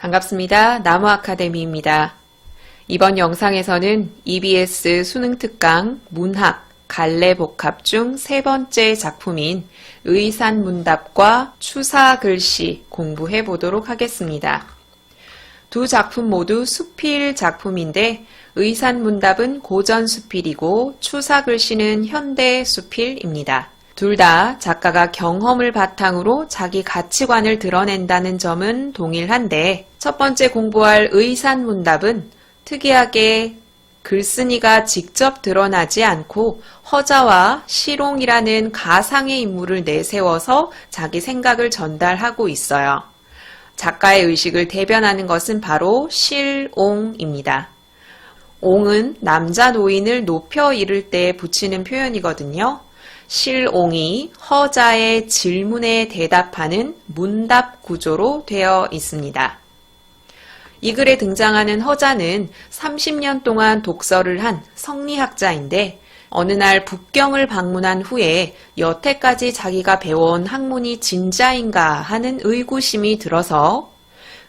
반갑습니다. 나무아카데미입니다. 이번 영상에서는 EBS 수능특강 문학 갈래복합 중 세 번째 작품인 의산문답과 추사글씨 공부해 보도록 하겠습니다. 두 작품 모두 수필 작품인데 의산문답은 고전 수필이고 추사글씨는 현대 수필입니다. 둘 다 작가가 경험을 바탕으로 자기 가치관을 드러낸다는 점은 동일한데 첫 번째 공부할 의산문답은 특이하게 글쓴이가 직접 드러나지 않고 허자와 시롱이라는 가상의 인물을 내세워서 자기 생각을 전달하고 있어요. 작가의 의식을 대변하는 것은 바로 실옹입니다. 옹은 남자 노인을 높여 이를 때 붙이는 표현이거든요. 실옹이 허자의 질문에 대답하는 문답 구조로 되어 있습니다. 이 글에 등장하는 허자는 30년 동안 독서를 한 성리학자인데 어느 날 북경을 방문한 후에 여태까지 자기가 배워온 학문이 진짜인가 하는 의구심이 들어서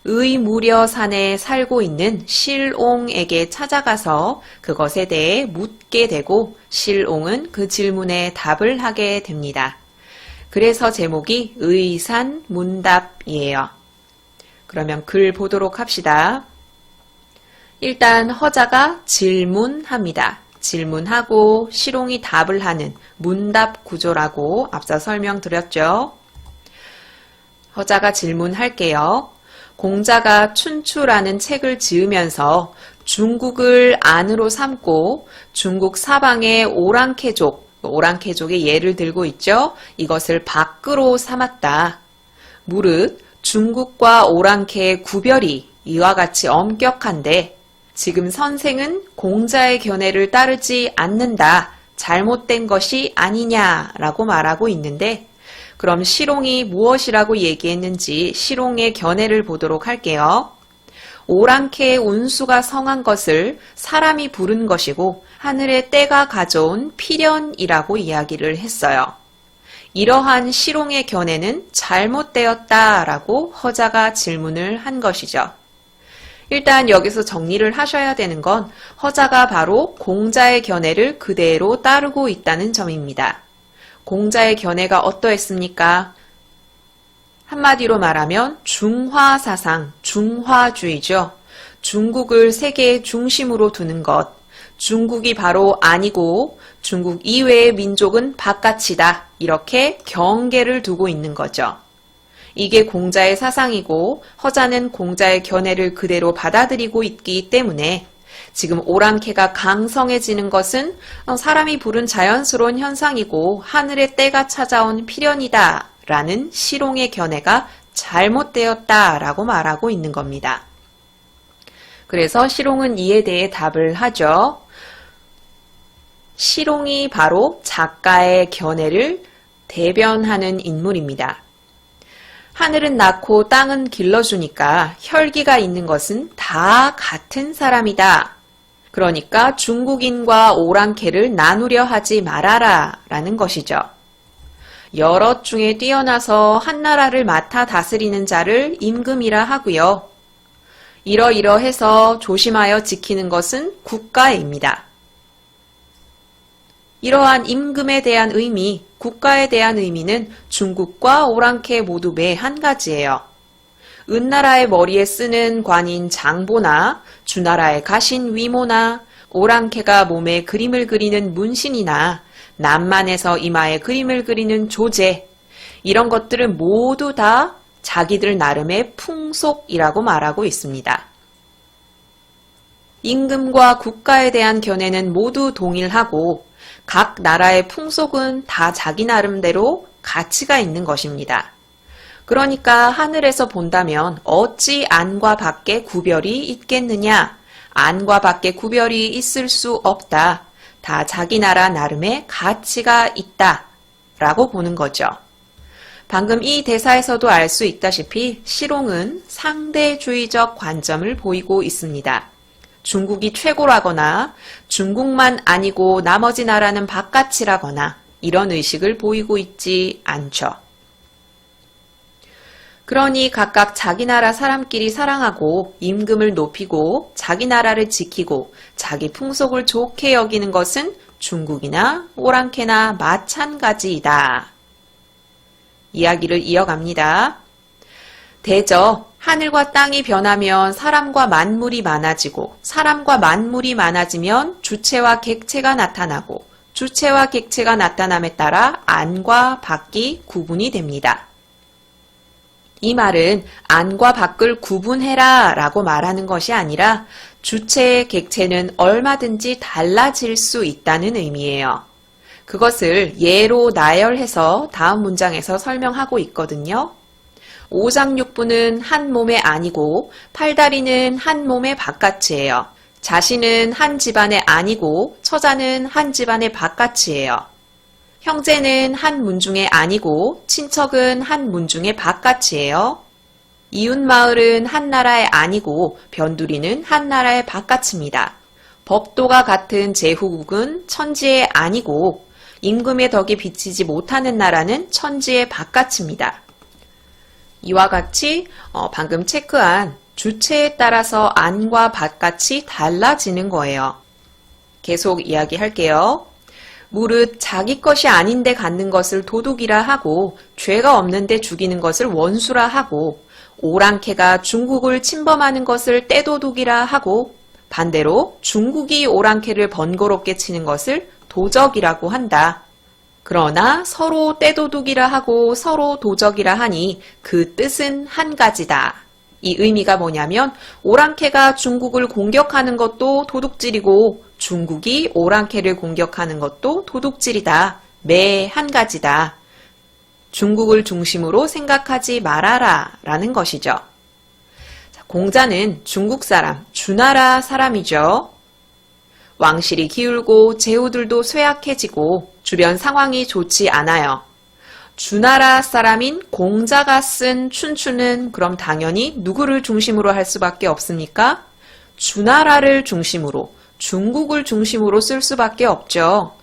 의무려산에 살고 있는 실옹에게 찾아가서 그것에 대해 묻게 되고 실옹은 그 질문에 답을 하게 됩니다. 그래서 제목이 의산문답이에요. 그러면 글 보도록 합시다. 일단 허자가 질문합니다. 질문하고 실옹이 답을 하는 문답 구조라고 앞서 설명드렸죠. 허자가 질문할게요. 공자가 춘추라는 책을 지으면서 중국을 안으로 삼고 중국 사방의 오랑캐족의 예를 들고 있죠. 이것을 밖으로 삼았다. 무릇 중국과 오랑캐의 구별이 이와 같이 엄격한데 지금 선생은 공자의 견해를 따르지 않는다. 잘못된 것이 아니냐라고 말하고 있는데 그럼 실옹이 무엇이라고 얘기했는지 실옹의 견해를 보도록 할게요. 오랑캐의 운수가 성한 것을 사람이 부른 것이고 하늘의 때가 가져온 필연이라고 이야기를 했어요. 이러한 실옹의 견해는 잘못되었다라고 허자가 질문을 한 것이죠. 일단 여기서 정리를 하셔야 되는 건 허자가 바로 공자의 견해를 그대로 따르고 있다는 점입니다. 공자의 견해가 어떠했습니까? 한마디로 말하면 중화사상, 중화주의죠. 중국을 세계의 중심으로 두는 것, 중국이 바로 아니고 중국 이외의 민족은 바깥이다. 이렇게 경계를 두고 있는 거죠. 이게 공자의 사상이고 허자는 공자의 견해를 그대로 받아들이고 있기 때문에 지금 오랑캐가 강성해지는 것은 사람이 부른 자연스러운 현상이고 하늘의 때가 찾아온 필연이다 라는 실옹의 견해가 잘못되었다 라고 말하고 있는 겁니다. 그래서 실옹은 이에 대해 답을 하죠. 실옹이 바로 작가의 견해를 대변하는 인물입니다. 하늘은 낳고 땅은 길러주니까 혈기가 있는 것은 다 같은 사람이다. 그러니까 중국인과 오랑캐를 나누려 하지 말아라 라는 것이죠. 여럿 중에 뛰어나서 한 나라를 맡아 다스리는 자를 임금이라 하고요. 이러이러해서 조심하여 지키는 것은 국가입니다. 이러한 임금에 대한 의미, 국가에 대한 의미는 중국과 오랑캐 모두 매 한 가지예요. 은나라의 머리에 쓰는 관인 장보나 주나라의 가신 위모나 오랑캐가 몸에 그림을 그리는 문신이나 남만에서 이마에 그림을 그리는 조제 이런 것들은 모두 다 자기들 나름의 풍속이라고 말하고 있습니다. 임금과 국가에 대한 견해는 모두 동일하고 각 나라의 풍속은 다 자기 나름대로 가치가 있는 것입니다. 그러니까 하늘에서 본다면 어찌 안과 밖에 구별이 있겠느냐? 안과 밖에 구별이 있을 수 없다. 다 자기 나라 나름의 가치가 있다. 라고 보는 거죠. 방금 이 대사에서도 알 수 있다시피 실옹은 상대주의적 관점을 보이고 있습니다. 중국이 최고라거나 중국만 아니고 나머지 나라는 바깥이라거나 이런 의식을 보이고 있지 않죠. 그러니 각각 자기 나라 사람끼리 사랑하고 임금을 높이고 자기 나라를 지키고 자기 풍속을 좋게 여기는 것은 중국이나 오랑캐나 마찬가지이다. 이야기를 이어갑니다. 대저 하늘과 땅이 변하면 사람과 만물이 많아지고 사람과 만물이 많아지면 주체와 객체가 나타나고 주체와 객체가 나타남에 따라 안과 밖이 구분이 됩니다. 이 말은 안과 밖을 구분해라 라고 말하는 것이 아니라 주체의 객체는 얼마든지 달라질 수 있다는 의미예요. 그것을 예로 나열해서 다음 문장에서 설명하고 있거든요. 오장육부는 한 몸의 안이고 팔다리는 한 몸의 바깥이에요. 자신은 한 집안의 안이고 처자는 한 집안의 바깥이에요. 형제는 한 문중의 안이고 친척은 한 문중의 바깥이에요. 이웃마을은 한 나라의 안이고 변두리는 한 나라의 바깥입니다. 법도가 같은 제후국은 천지의 안이고 임금의 덕이 비치지 못하는 나라는 천지의 바깥입니다. 이와 같이 방금 체크한 주체에 따라서 안과 바깥이 달라지는 거예요. 계속 이야기할게요. 무릇 자기 것이 아닌데 갖는 것을 도둑이라 하고 죄가 없는데 죽이는 것을 원수라 하고 오랑캐가 중국을 침범하는 것을 떼도둑이라 하고 반대로 중국이 오랑캐를 번거롭게 치는 것을 도적이라고 한다. 그러나 서로 떼도둑이라 하고 서로 도적이라 하니 그 뜻은 한 가지다. 이 의미가 뭐냐면 오랑캐가 중국을 공격하는 것도 도둑질이고 중국이 오랑캐를 공격하는 것도 도둑질이다. 매 한 가지다. 중국을 중심으로 생각하지 말아라 라는 것이죠. 공자는 중국 사람, 주나라 사람이죠. 왕실이 기울고 제후들도 쇠약해지고 주변 상황이 좋지 않아요. 주나라 사람인 공자가 쓴 춘추는 그럼 당연히 누구를 중심으로 할 수밖에 없습니까? 주나라를 중심으로, 중국을 중심으로 쓸 수밖에 없죠.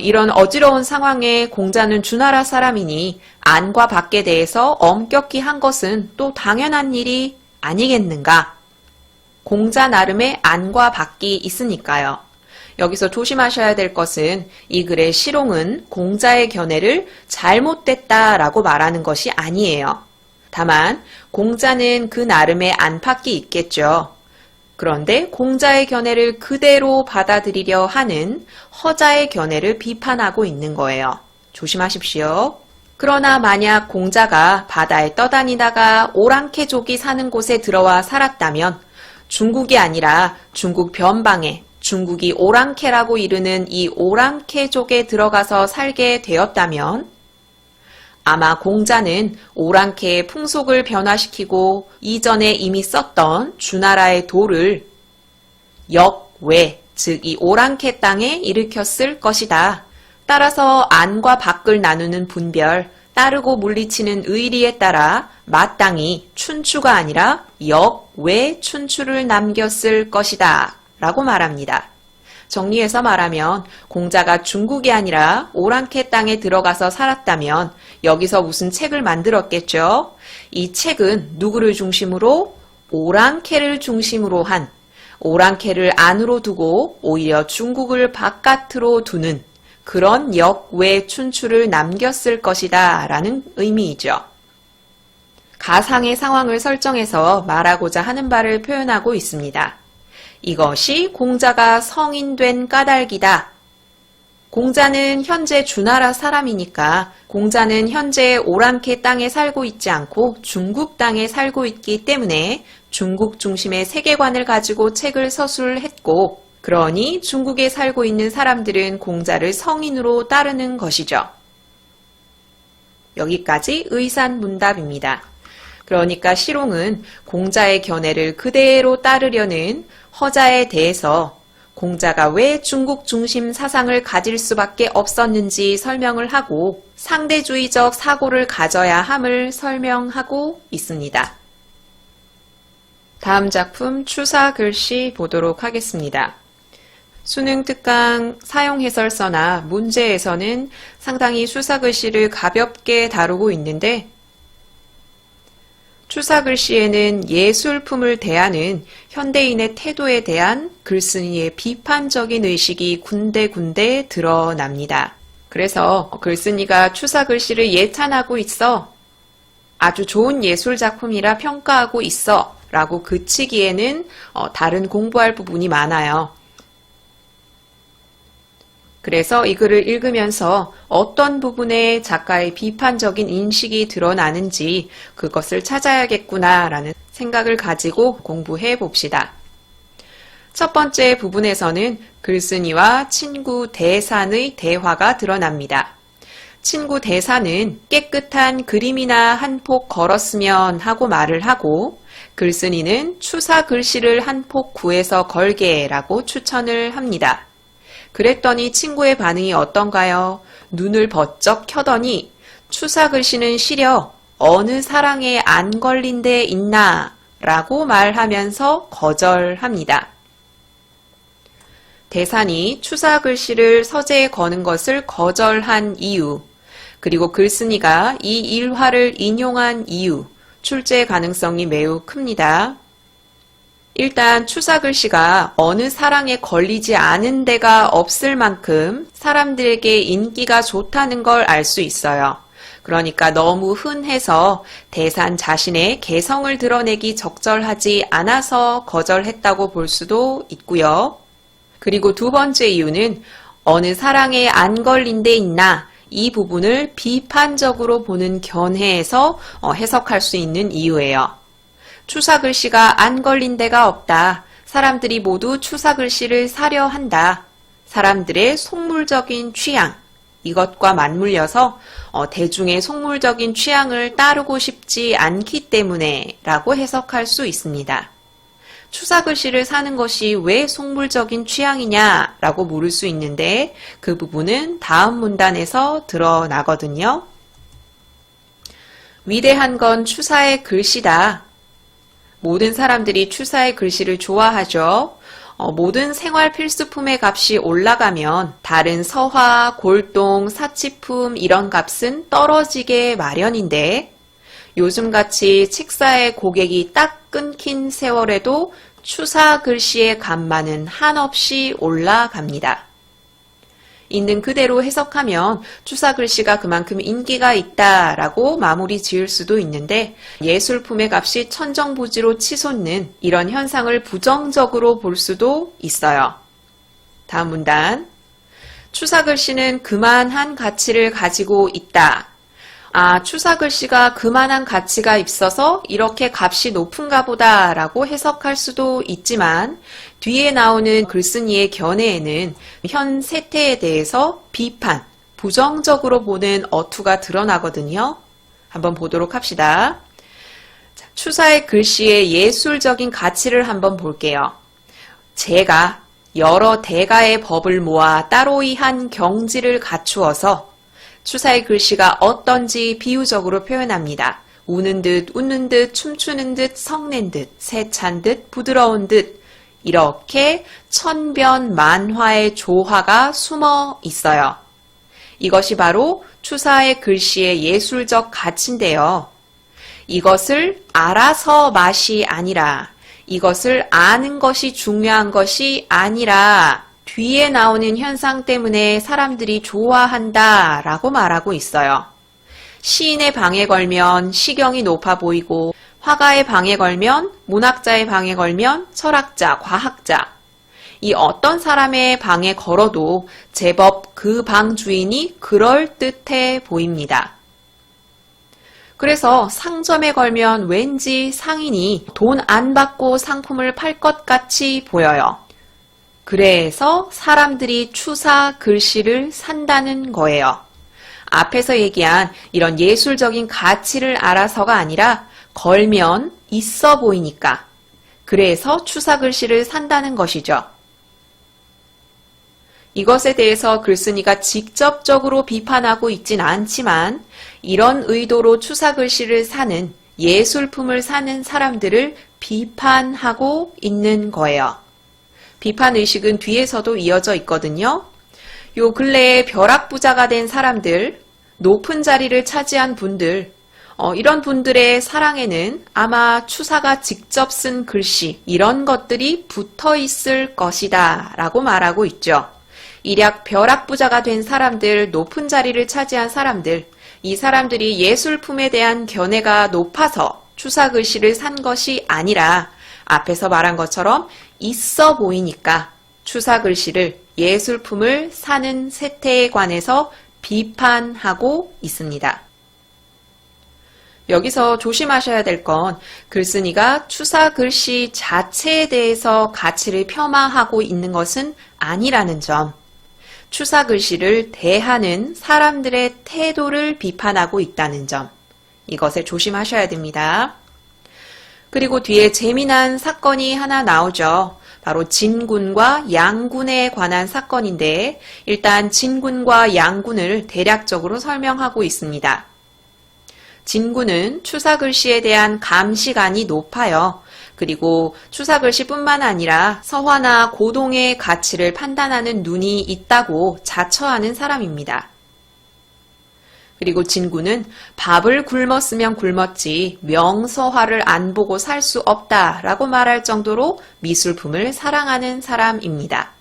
이런 어지러운 상황에 공자는 주나라 사람이니 안과 밖에 대해서 엄격히 한 것은 또 당연한 일이 아니겠는가? 공자 나름의 안과 밖이 있으니까요. 여기서 조심하셔야 될 것은 이 글의 시롱은 공자의 견해를 잘못됐다라고 말하는 것이 아니에요. 다만 공자는 그 나름의 안팎이 있겠죠. 그런데 공자의 견해를 그대로 받아들이려 하는 허자의 견해를 비판하고 있는 거예요. 조심하십시오. 그러나 만약 공자가 바다에 떠다니다가 오랑캐족이 사는 곳에 들어와 살았다면 중국이 아니라 중국 변방에 중국이 오랑캐라고 이르는 이 오랑캐족에 들어가서 살게 되었다면 아마 공자는 오랑캐의 풍속을 변화시키고 이전에 이미 썼던 주나라의 도를 역외, 즉 이 오랑캐 땅에 일으켰을 것이다. 따라서 안과 밖을 나누는 분별, 따르고 물리치는 의리에 따라 마땅히 춘추가 아니라 역외 춘추를 남겼을 것이다. 라고 말합니다. 정리해서 말하면 공자가 중국이 아니라 오랑캐 땅에 들어가서 살았다면 여기서 무슨 책을 만들었겠죠? 이 책은 누구를 중심으로? 오랑캐를 중심으로 한, 오랑캐를 안으로 두고 오히려 중국을 바깥으로 두는 그런 역외 춘추를 남겼을 것이다 라는 의미이죠. 가상의 상황을 설정해서 말하고자 하는 바를 표현하고 있습니다. 이것이 공자가 성인된 까닭이다. 공자는 현재 주나라 사람이니까 공자는 현재 오랑캐 땅에 살고 있지 않고 중국 땅에 살고 있기 때문에 중국 중심의 세계관을 가지고 책을 서술했고 그러니 중국에 살고 있는 사람들은 공자를 성인으로 따르는 것이죠. 여기까지 의산문답입니다. 그러니까 시롱은 공자의 견해를 그대로 따르려는 허자에 대해서 공자가 왜 중국 중심 사상을 가질 수밖에 없었는지 설명을 하고 상대주의적 사고를 가져야 함을 설명하고 있습니다. 다음 작품 추사 글씨 보도록 하겠습니다. 수능 특강 사용해설서나 문제에서는 상당히 수사 글씨를 가볍게 다루고 있는데 추사글씨에는 예술품을 대하는 현대인의 태도에 대한 글쓴이의 비판적인 의식이 군데군데 드러납니다. 그래서 글쓴이가 추사글씨를 예찬하고 있어, 아주 좋은 예술작품이라 평가하고 있어 라고 그치기에는 다른 공부할 부분이 많아요. 그래서 이 글을 읽으면서 어떤 부분에 작가의 비판적인 인식이 드러나는지 그것을 찾아야겠구나라는 생각을 가지고 공부해 봅시다. 첫 번째 부분에서는 글쓴이와 친구 대산의 대화가 드러납니다. 친구 대산은 깨끗한 그림이나 한 폭 걸었으면 하고 말을 하고, 글쓴이는 추사 글씨를 한 폭 구해서 걸게라고 추천을 합니다. 그랬더니 친구의 반응이 어떤가요? 눈을 번쩍 켜더니 추사 글씨는 시려 어느 사랑에 안 걸린 데 있나 라고 말하면서 거절합니다. 대산이 추사 글씨를 서재에 거는 것을 거절한 이유, 그리고 글쓴이가 이 일화를 인용한 이유, 출제 가능성이 매우 큽니다. 일단 추사글씨가 어느 사랑에 걸리지 않은 데가 없을 만큼 사람들에게 인기가 좋다는 걸 알 수 있어요. 그러니까 너무 흔해서 대산 자신의 개성을 드러내기 적절하지 않아서 거절했다고 볼 수도 있고요. 그리고 두 번째 이유는 어느 사랑에 안 걸린 데 있나, 이 부분을 비판적으로 보는 견해에서 해석할 수 있는 이유예요. 추사글씨가 안 걸린 데가 없다. 사람들이 모두 추사글씨를 사려 한다. 사람들의 속물적인 취향, 이것과 맞물려서 대중의 속물적인 취향을 따르고 싶지 않기 때문에 라고 해석할 수 있습니다. 추사글씨를 사는 것이 왜 속물적인 취향이냐 라고 물을 수 있는데, 그 부분은 다음 문단에서 드러나거든요. 위대한 건 추사의 글씨다. 모든 사람들이 추사의 글씨를 좋아하죠. 모든 생활 필수품의 값이 올라가면 다른 서화, 골동, 사치품 이런 값은 떨어지게 마련인데, 요즘같이 책사의 고객이 딱 끊긴 세월에도 추사 글씨의 값만은 한없이 올라갑니다. 있는 그대로 해석하면 추사 글씨가 그만큼 인기가 있다라고 마무리 지을 수도 있는데, 예술품의 값이 천정부지로 치솟는 이런 현상을 부정적으로 볼 수도 있어요. 다음 문단. 추사 글씨는 그만한 가치를 가지고 있다. 추사 글씨가 그만한 가치가 있어서 이렇게 값이 높은가 보다 라고 해석할 수도 있지만, 뒤에 나오는 글쓴이의 견해에는 현 세태에 대해서 비판, 부정적으로 보는 어투가 드러나거든요. 한번 보도록 합시다. 추사의 글씨의 예술적인 가치를 한번 볼게요. 제가 여러 대가의 법을 모아 따로이 한 경지를 갖추어서, 추사의 글씨가 어떤지 비유적으로 표현합니다. 우는 듯, 웃는 듯, 춤추는 듯, 성낸 듯, 세찬 듯, 부드러운 듯, 이렇게 천변만화의 조화가 숨어 있어요. 이것이 바로 추사의 글씨의 예술적 가치인데요. 이것을 알아서 맛이 아니라, 이것을 아는 것이 중요한 것이 아니라, 뒤에 나오는 현상 때문에 사람들이 좋아한다 라고 말하고 있어요. 시인의 방에 걸면 시경이 높아 보이고, 화가의 방에 걸면, 문학자의 방에 걸면 철학자, 과학자, 이 어떤 사람의 방에 걸어도 제법 그 방 주인이 그럴듯해 보입니다. 그래서 상점에 걸면 왠지 상인이 돈 안 받고 상품을 팔 것 같이 보여요. 그래서 사람들이 추사 글씨를 산다는 거예요. 앞에서 얘기한 이런 예술적인 가치를 알아서가 아니라 걸면 있어 보이니까, 그래서 추사 글씨를 산다는 것이죠. 이것에 대해서 글쓴이가 직접적으로 비판하고 있진 않지만, 이런 의도로 추사 글씨를 사는, 예술품을 사는 사람들을 비판하고 있는 거예요. 비판 의식은 뒤에서도 이어져 있거든요. 요 근래에 벼락부자가 된 사람들, 높은 자리를 차지한 분들, 이런 분들의 사랑에는 아마 추사가 직접 쓴 글씨, 이런 것들이 붙어 있을 것이다 라고 말하고 있죠. 일약 벼락부자가 된 사람들, 높은 자리를 차지한 사람들, 이 사람들이 예술품에 대한 견해가 높아서 추사 글씨를 산 것이 아니라 앞에서 말한 것처럼 있어 보이니까 추사 글씨를, 예술품을 사는 세태에 관해서 비판하고 있습니다. 여기서 조심하셔야 될 건 글쓴이가 추사 글씨 자체에 대해서 가치를 폄하하고 있는 것은 아니라는 점, 추사 글씨를 대하는 사람들의 태도를 비판하고 있다는 점, 이것을 조심하셔야 됩니다. 그리고 뒤에 재미난 사건이 하나 나오죠. 바로 진군과 양군에 관한 사건인데 일단 진군과 양군을 대략적으로 설명하고 있습니다. 진군은 추사글씨에 대한 감시관이 높아요. 그리고 추사글씨뿐만 아니라 서화나 고동의 가치를 판단하는 눈이 있다고 자처하는 사람입니다. 그리고 진군은 밥을 굶었으면 굶었지 명서화를 안 보고 살 수 없다라고 말할 정도로 미술품을 사랑하는 사람입니다.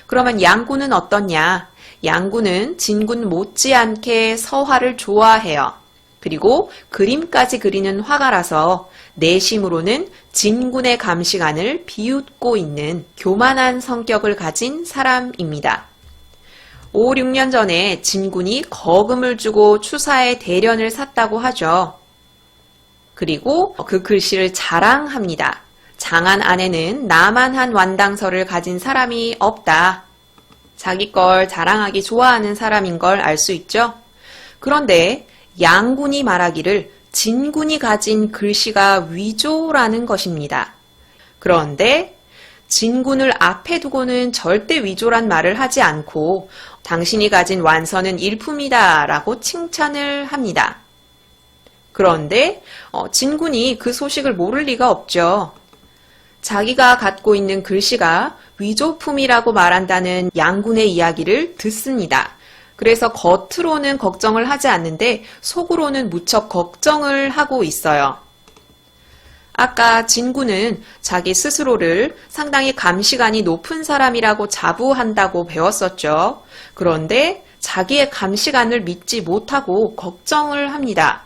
그러면 양군은 어떻냐? 양군은 진군 못지않게 서화를 좋아해요. 그리고 그림까지 그리는 화가라서 내심으로는 진군의 감시관을 비웃고 있는 교만한 성격을 가진 사람입니다. 5, 6년 전에 진군이 거금을 주고 추사의 대련을 샀다고 하죠. 그리고 그 글씨를 자랑합니다. 장안 안에는 나만 한 완당서를 가진 사람이 없다. 자기 걸 자랑하기 좋아하는 사람인 걸 알 수 있죠. 그런데 양군이 말하기를 진군이 가진 글씨가 위조라는 것입니다. 그런데 진군을 앞에 두고는 절대 위조란 말을 하지 않고 당신이 가진 완서는 일품이다 라고 칭찬을 합니다. 그런데 진군이 그 소식을 모를 리가 없죠. 자기가 갖고 있는 글씨가 위조품이라고 말한다는 양군의 이야기를 듣습니다. 그래서 겉으로는 걱정을 하지 않는데 속으로는 무척 걱정을 하고 있어요. 아까 진군은 자기 스스로를 상당히 감시관이 높은 사람이라고 자부한다고 배웠었죠. 그런데 자기의 감시관을 믿지 못하고 걱정을 합니다.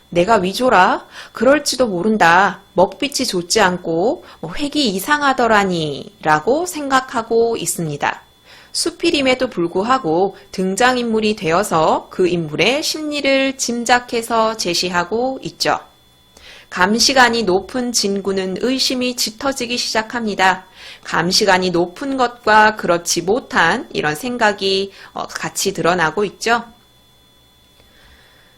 내가 위조라? 그럴지도 모른다. 먹빛이 좋지 않고 획이 이상하더라니 라고 생각하고 있습니다. 수필임에도 불구하고 등장인물이 되어서 그 인물의 심리를 짐작해서 제시하고 있죠. 감시관이 높은 진군은 의심이 짙어지기 시작합니다. 감시관이 높은 것과 그렇지 못한 이런 생각이 같이 드러나고 있죠.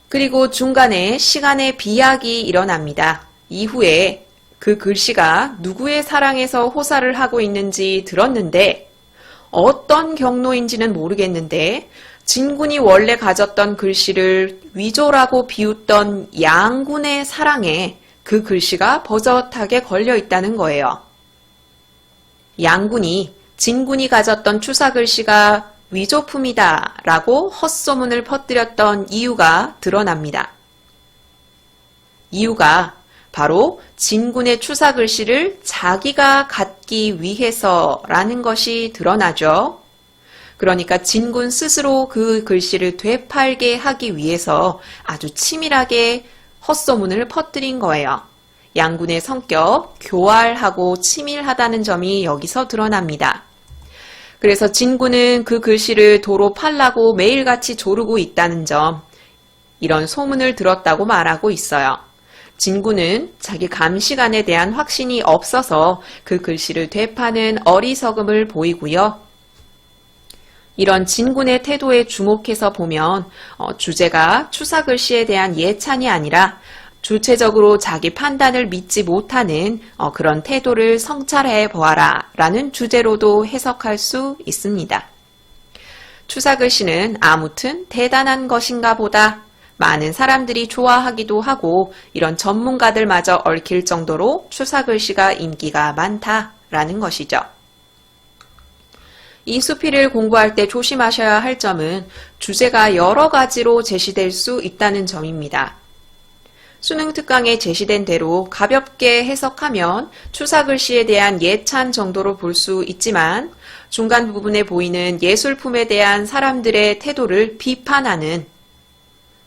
그리고 중간에 시간의 비약이 일어납니다. 이후에 그 글씨가 누구의 사랑에서 호사를 하고 있는지 들었는데 어떤 경로인지는 모르겠는데 진군이 원래 가졌던 글씨를 위조라고 비웃던 양군의 사랑에 그 글씨가 버젓하게 걸려 있다는 거예요. 양군이 진군이 가졌던 추사 글씨가 위조품이다 라고 헛소문을 퍼뜨렸던 이유가 드러납니다. 이유가 바로 진군의 추사 글씨를 자기가 갖기 위해서라는 것이 드러나죠. 그러니까 진군 스스로 그 글씨를 되팔게 하기 위해서 아주 치밀하게 헛소문을 퍼뜨린 거예요. 양군의 성격, 교활하고 치밀하다는 점이 여기서 드러납니다. 그래서 진군은 그 글씨를 도로 팔라고 매일같이 조르고 있다는 점, 이런 소문을 들었다고 말하고 있어요. 진군은 자기 감시관에 대한 확신이 없어서 그 글씨를 되파는 어리석음을 보이고요. 이런 진군의 태도에 주목해서 보면 주제가 추사 글씨에 대한 예찬이 아니라 주체적으로 자기 판단을 믿지 못하는 그런 태도를 성찰해 보아라 라는 주제로도 해석할 수 있습니다. 추사 글씨는 아무튼 대단한 것인가 보다. 많은 사람들이 좋아하기도 하고 이런 전문가들마저 얽힐 정도로 추사 글씨가 인기가 많다라는 것이죠. 이 수필을 공부할 때 조심하셔야 할 점은 주제가 여러 가지로 제시될 수 있다는 점입니다. 수능 특강에 제시된 대로 가볍게 해석하면 추사 글씨에 대한 예찬 정도로 볼 수 있지만 중간 부분에 보이는 예술품에 대한 사람들의 태도를 비판하는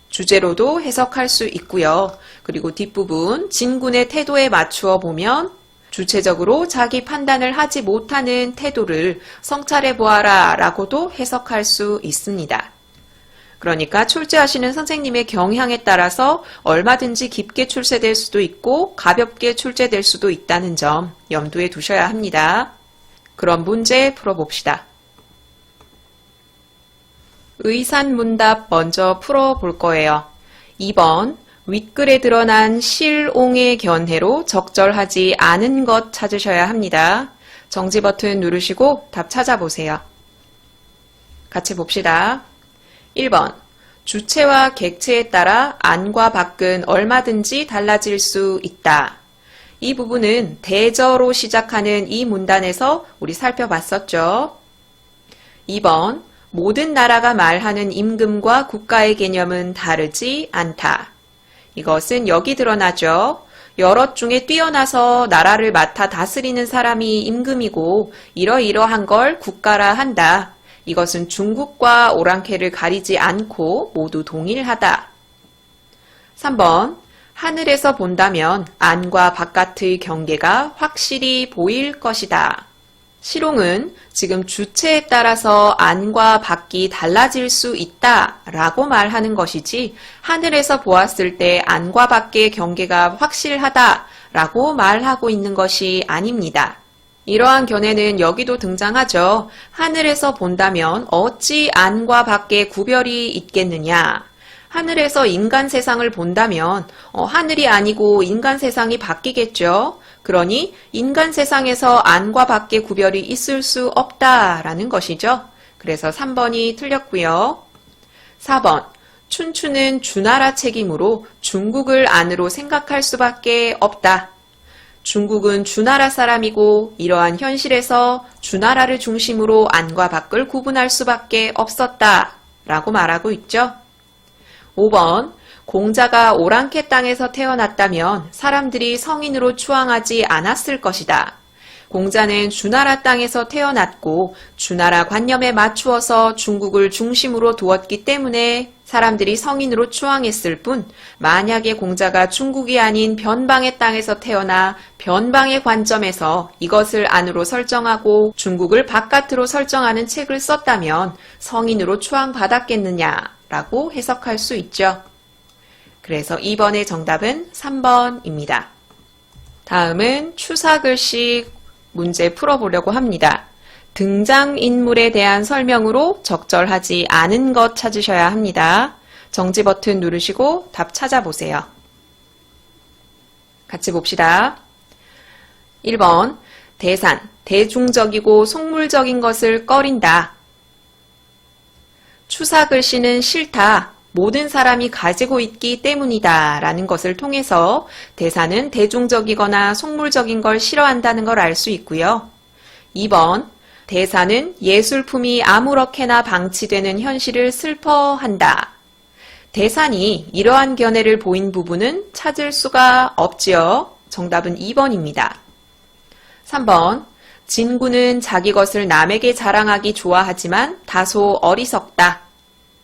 주제로도 해석할 수 있고요. 그리고 뒷부분 진군의 태도에 맞추어 보면 주체적으로 자기 판단을 하지 못하는 태도를 성찰해 보아라 라고도 해석할 수 있습니다. 그러니까 출제하시는 선생님의 경향에 따라서 얼마든지 깊게 출제될 수도 있고 가볍게 출제될 수도 있다는 점 염두에 두셔야 합니다. 그럼 문제 풀어봅시다. 의산문답 먼저 풀어볼 거예요. 2번 윗글에 드러난 실옹의 견해로 적절하지 않은 것 찾으셔야 합니다. 정지 버튼 누르시고 답 찾아보세요. 같이 봅시다. 1번 주체와 객체에 따라 안과 밖은 얼마든지 달라질 수 있다. 이 부분은 대저로 시작하는 이 문단에서 우리 살펴봤었죠. 2번 모든 나라가 말하는 임금과 국가의 개념은 다르지 않다. 이것은 여기 드러나죠. 여럿 중에 뛰어나서 나라를 맡아 다스리는 사람이 임금이고 이러이러한 걸 국가라 한다. 이것은 중국과 오랑캐를 가리지 않고 모두 동일하다. 3번 하늘에서 본다면 안과 바깥의 경계가 확실히 보일 것이다. 실옹은 지금 주체에 따라서 안과 밖이 달라질 수 있다 라고 말하는 것이지 하늘에서 보았을 때 안과 밖의 경계가 확실하다 라고 말하고 있는 것이 아닙니다. 이러한 견해는 여기도 등장하죠. 하늘에서 본다면 어찌 안과 밖의 구별이 있겠느냐. 하늘에서 인간 세상을 본다면 하늘이 아니고 인간 세상이 바뀌겠죠. 그러니 인간 세상에서 안과 밖의 구별이 있을 수 없다라는 것이죠. 그래서 3번이 틀렸고요. 4번 춘추는 주나라 책임으로 중국을 안으로 생각할 수밖에 없다. 중국은 주나라 사람이고 이러한 현실에서 주나라를 중심으로 안과 밖을 구분할 수밖에 없었다 라고 말하고 있죠. 5번 공자가 오랑캐 땅에서 태어났다면 사람들이 성인으로 추앙하지 않았을 것이다. 공자는 주나라 땅에서 태어났고 주나라 관념에 맞추어서 중국을 중심으로 두었기 때문에 사람들이 성인으로 추앙했을 뿐 만약에 공자가 중국이 아닌 변방의 땅에서 태어나 변방의 관점에서 이것을 안으로 설정하고 중국을 바깥으로 설정하는 책을 썼다면 성인으로 추앙받았겠느냐라고 해석할 수 있죠. 그래서 2번의 정답은 3번입니다. 다음은 추사글씨 문제 풀어보려고 합니다. 등장인물에 대한 설명으로 적절하지 않은 것 찾으셔야 합니다. 정지 버튼 누르시고 답 찾아보세요. 같이 봅시다. 1번 대산, 대중적이고 속물적인 것을 꺼린다. 추사글씨는 싫다. 모든 사람이 가지고 있기 때문이다 라는 것을 통해서 대사는 대중적이거나 속물적인 걸 싫어한다는 걸 알 수 있고요. 2번 대사는 예술품이 아무렇게나 방치되는 현실을 슬퍼한다. 대산이 이러한 견해를 보인 부분은 찾을 수가 없지요. 정답은 2번입니다. 3번 진구는 자기 것을 남에게 자랑하기 좋아하지만 다소 어리석다.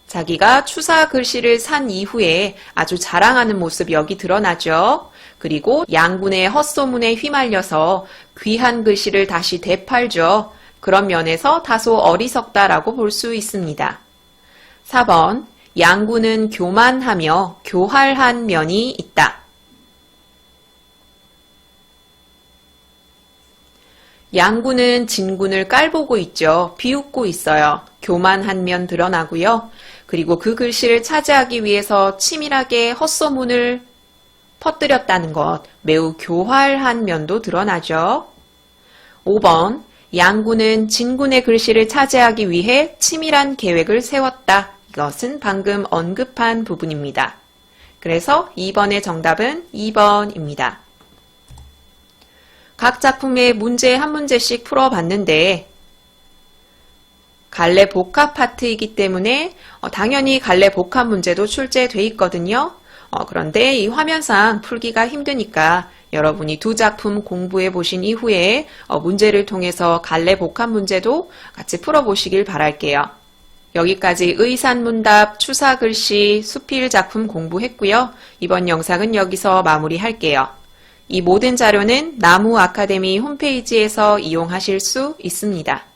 자기가 추사 글씨를 산 이후에 아주 자랑하는 모습 여기 드러나죠. 그리고 양군의 헛소문에 휘말려서 귀한 글씨를 다시 되팔죠. 그런 면에서 다소 어리석다라고 볼 수 있습니다. 4번 양군은 교만하며 교활한 면이 있다. 양군은 진군을 깔보고 있죠. 비웃고 있어요. 교만한 면 드러나고요. 그리고 그 글씨를 차지하기 위해서 치밀하게 헛소문을 퍼뜨렸다는 것, 매우 교활한 면도 드러나죠. 5번 양군은 진군의 글씨를 차지하기 위해 치밀한 계획을 세웠다. 이것은 방금 언급한 부분입니다. 그래서 2번의 정답은 2번입니다. 각 작품의 문제 한 문제씩 풀어봤는데 갈래 복합 파트이기 때문에 당연히 갈래 복합 문제도 출제돼 있거든요. 그런데 이 화면상 풀기가 힘드니까 여러분이 두 작품 공부해 보신 이후에 문제를 통해서 갈래 복합 문제도 같이 풀어보시길 바랄게요. 여기까지 의산문답, 추사글씨, 수필 작품 공부했고요. 이번 영상은 여기서 마무리할게요. 이 모든 자료는 나무 아카데미 홈페이지에서 이용하실 수 있습니다.